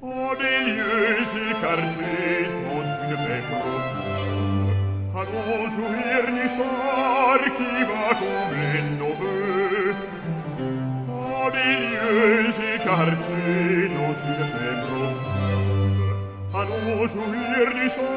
Oh, des lieux écartés dans une paix profonde, allons jouir l'histoire qui va combler nos vœux. Oh, des lieux écartés dans une paix profonde, allons jouir l'histoire